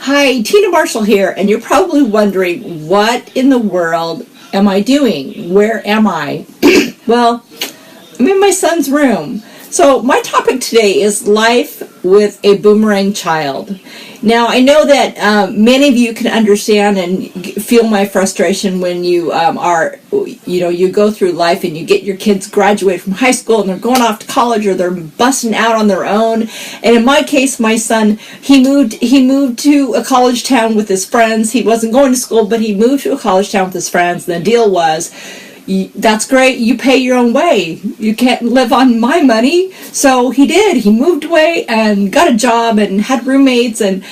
Hi, Tina Marshall here, and you're probably wondering, what in the world am I doing? Where am I? Well, I'm in my son's room. So my topic today is life with a boomerang child. Now, I know that many of you can understand and feel my frustration when you you go through life and you get your kids graduate from high school and they're going off to college or they're busting out on their own. And in my case, my son, he moved to a college town with his friends. He wasn't going to school, but he moved to a college town with his friends. The deal was, that's great, you pay your own way, you can't live on my money. So he did. He moved away and got a job and had roommates and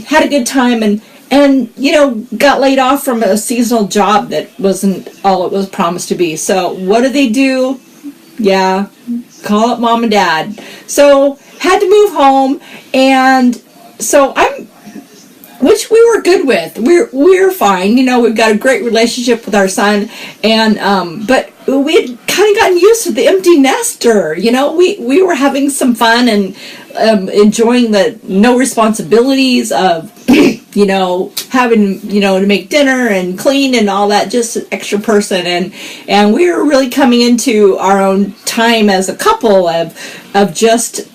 had a good time and got laid off from a seasonal job that wasn't all it was promised to be. So what do? Yeah, call up mom and dad. So had to move home, and so which we were good with. We're fine. We've got a great relationship with our son, and but we had kind of gotten used to the empty nester. We were having some fun and enjoying the no responsibilities of having to make dinner and clean and all that, just an extra person, and we were really coming into our own time as a couple of just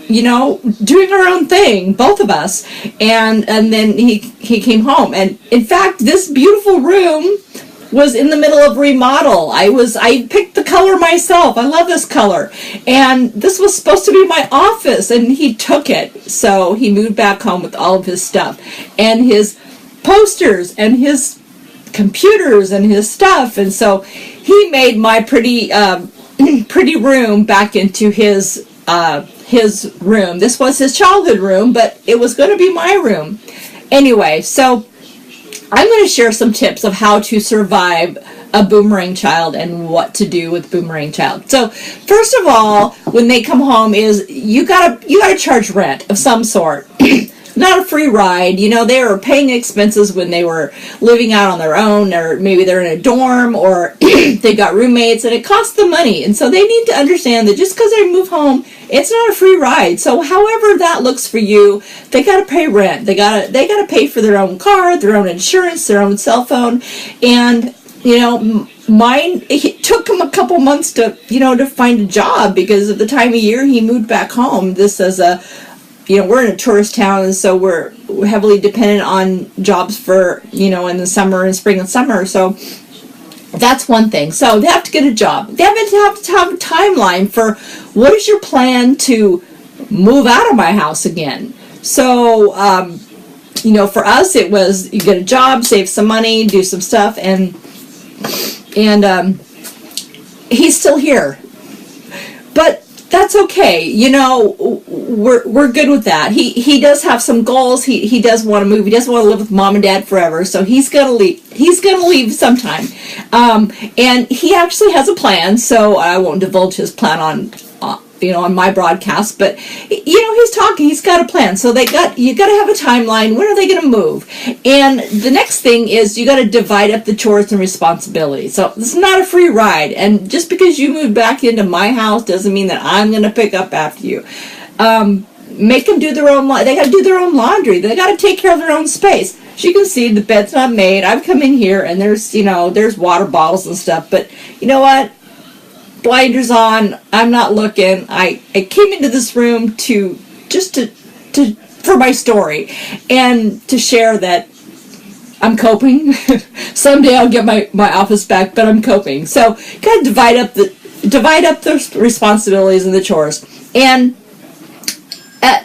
doing our own thing, both of us. And then he came home. And in fact, this beautiful room was in the middle of remodel. I picked the color myself. I love this color. And this was supposed to be my office, and he took it. So he moved back home with all of his stuff and his posters and his computers and his stuff. And so he made my pretty room back into his room. This was his childhood room, but it was going to be my room. Anyway, so I'm going to share some tips of how to survive a boomerang child and what to do with boomerang child. So first of all, when they come home, is you gotta charge rent of some sort. Not a free ride. They were paying expenses when they were living out on their own, or maybe they're in a dorm, or they got roommates, and it costs them money. And so they need to understand that just because they move home, it's not a free ride. So however that looks for you, they got to pay rent. They got to pay for their own car, their own insurance, their own cell phone. And mine, it took him a couple months to find a job because of the time of year he moved back home. This is we're in a tourist town, and so we're heavily dependent on jobs for, in the summer and spring and summer. So that's one thing. So they have to get a job. They have to have a timeline for what is your plan to move out of my house again. So, for us, it was you get a job, save some money, do some stuff, and he's still here. But that's okay. We're good with that. He does have some goals. He does want to move. He doesn't want to live with mom and dad forever. So he's gonna leave. He's gonna leave sometime. And he actually has a plan. So I won't divulge his plan on my broadcast. But he's talking. He's got a plan. So you got to have a timeline. When are they gonna move? And the next thing is you got to divide up the chores and responsibilities. So it's not a free ride. And just because you moved back into my house doesn't mean that I'm gonna pick up after you. Make them do their own. They got to do their own laundry. They got to take care of their own space. As you can see, the bed's not made. I've come in here and there's water bottles and stuff. But you know what? Blinders on. I'm not looking. I came into this room for my story and to share that I'm coping. Someday I'll get my office back, but I'm coping. So gotta divide up the responsibilities and the chores. And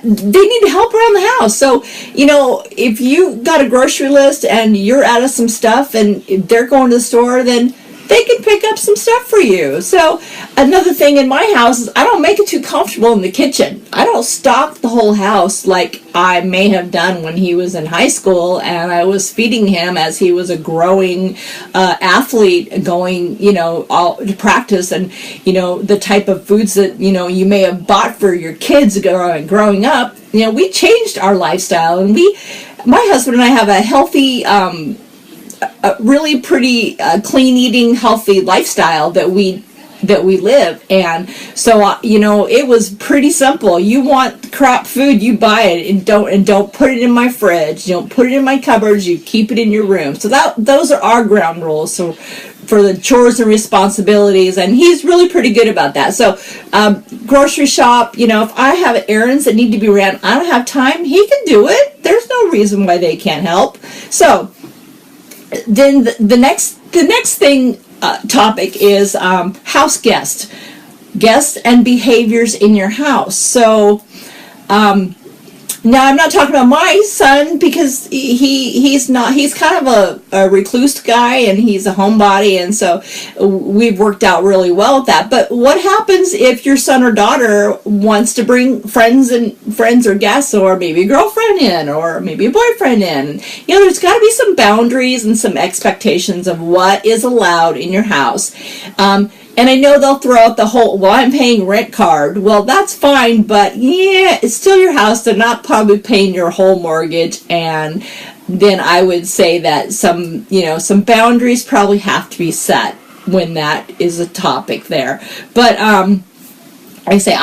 they need help around the house. So, if you got a grocery list and you're out of some stuff and they're going to the store, then they can pick up some stuff for you. So another thing in my house is I don't make it too comfortable in the kitchen. I don't stock the whole house like I may have done when he was in high school and I was feeding him as he was a growing athlete going, all to practice, and, the type of foods that, you may have bought for your kids growing up. We changed our lifestyle, and my husband and I have a healthy, a really pretty clean eating, healthy lifestyle that we that we live. And so it was pretty simple. You want crap food, you buy it, and don't put it in my fridge, you don't put it in my cupboards, you keep it in your room. So those are our ground rules. So for the chores and responsibilities, and he's really pretty good about that. So grocery shop, if I have errands that need to be ran, I don't have time, he can do it. There's no reason why they can't help. So then the next thing topic is house guests and behaviors in your house. So now I'm not talking about my son, because he's kind of a recluse guy, and he's a homebody, and so we've worked out really well with that. But what happens if your son or daughter wants to bring friends or guests, or maybe a girlfriend in, or maybe a boyfriend in? There's got to be some boundaries and some expectations of what is allowed in your house. And I know they'll throw out the whole, well, I'm paying rent card. Well, that's fine, but yeah, it's still your house. They're not probably paying your whole mortgage. And then I would say that some boundaries probably have to be set when that is a topic there. But I say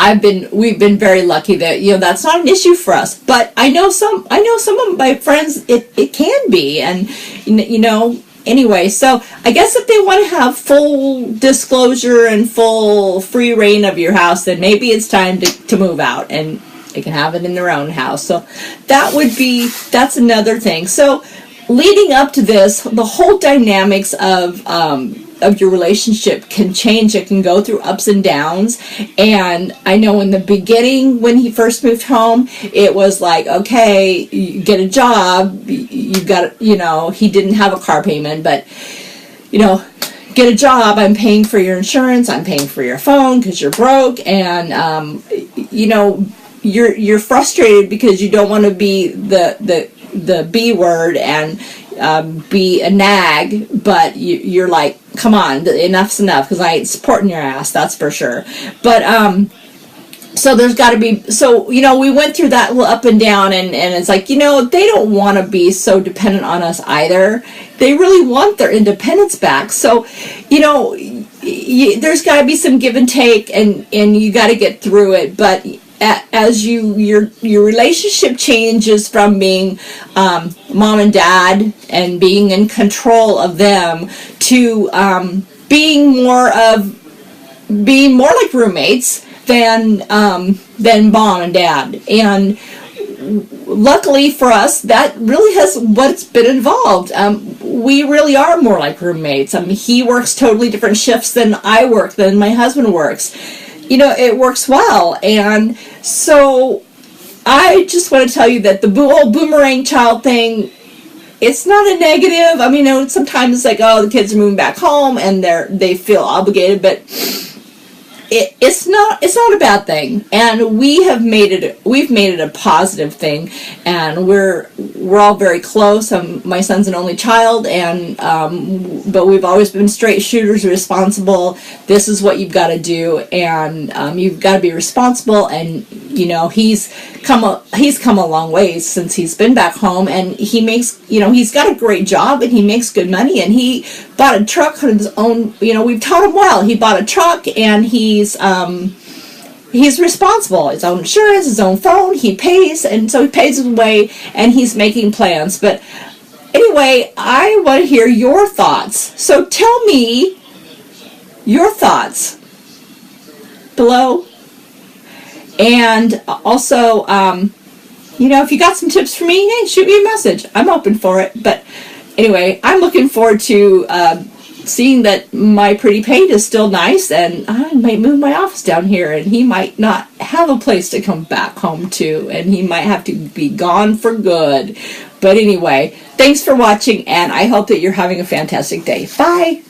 we've been very lucky that that's not an issue for us. But I know some of my friends it can be, and anyway, so I guess if they want to have that's disclosure and full free reign of your house, then maybe it's time to move out, and they can have it in their own house. So that's another thing. So leading up to this, the whole dynamics of your relationship can change. It can go through ups and downs. And I know in the beginning, when he first moved home, it was like, okay, you get a job, you've got, he didn't have a car payment, but, get a job, I'm paying for your insurance, I'm paying for your phone because you're broke, and, you're frustrated because you don't want to be the B word and be a nag, but you're like, come on, enough's enough, because I ain't supporting your ass, that's for sure. But so there's got to be, so we went through that little up and down, and it's like, they don't want to be so dependent on us either. They really want their independence back. So there's got to be some give and take, and you got to get through it. But as your relationship changes from being mom and dad and being in control of them to being more like roommates than mom and dad. And luckily for us, that really has what's been involved. We really are more like roommates. He works totally different shifts than my husband works. It works well. And so I just want to tell you that the whole Boomerang Child thing, it's not a negative. Sometimes it's like, oh, the kids are moving back home and they feel obligated, but it's not a bad thing, and we've made it a positive thing, and we're all very close. My son's an only child, and but we've always been straight shooters, responsible. This is what you've got to do, and you've got to be responsible. And he's come a long ways since he's been back home, and he's got a great job, and he makes good money, and he bought a truck on his own. We've taught him well. He bought a truck, and he's responsible. His own insurance, his own phone, he pays, and so he pays his way, and he's making plans. But anyway, I want to hear your thoughts. So tell me your thoughts below. And also, if you got some tips for me, hey, shoot me a message. I'm open for it. But anyway, I'm looking forward to seeing that my pretty paint is still nice, and I might move my office down here, and he might not have a place to come back home to, and he might have to be gone for good. But anyway, thanks for watching, and I hope that you're having a fantastic day. Bye!